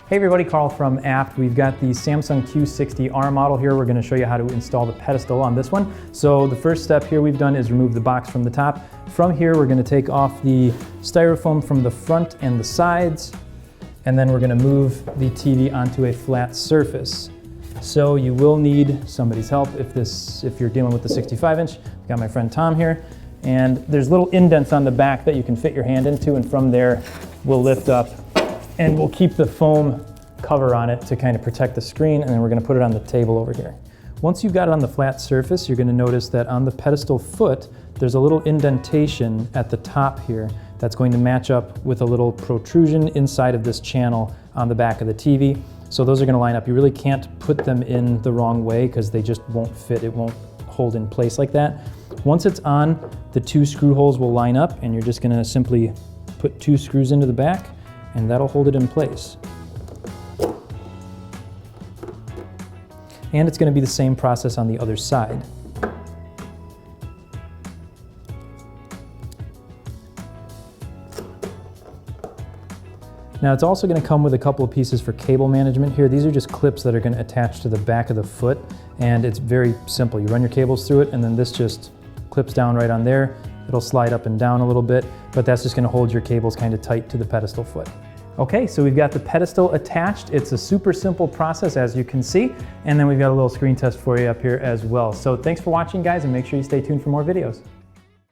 Hey everybody, Carl from Abt. We've got the Samsung Q60R model here. We're going to show you how to install the pedestal on this one. So the first step here we've done is remove the box from the top. From here we're going to take off the styrofoam from the front and the sides, and then we're going to move the TV onto a flat surface. So you will need somebody's help if you're dealing with the 65-inch. I've got my friend Tom here, and there's little indents on the back that you can fit your hand into, and from there we'll lift up and we'll keep the foam cover on it to kind of protect the screen, and then we're going to put it on the table over here. Once you've got it on the flat surface, you're going to notice that on the pedestal foot there's a little indentation at the top here that's going to match up with a little protrusion inside of this channel on the back of the TV. So those are going to line up. You really can't put them in the wrong way because they just won't fit. It won't hold in place like that. Once it's on, the two screw holes will line up, and you're just going to simply put two screws into the back, and that'll hold it in place. And it's going to be the same process on the other side. Now it's also going to come with a couple of pieces for cable management here. These are just clips that are going to attach to the back of the foot, and it's very simple. You run your cables through it, and then this just clips down right on there. It'll slide up and down a little bit, but that's just going to hold your cables kind of tight to the pedestal foot. Okay, so we've got the pedestal attached. It's a super simple process, as you can see, and then we've got a little screen test for you up here as well. So thanks for watching, guys, and make sure you stay tuned for more videos.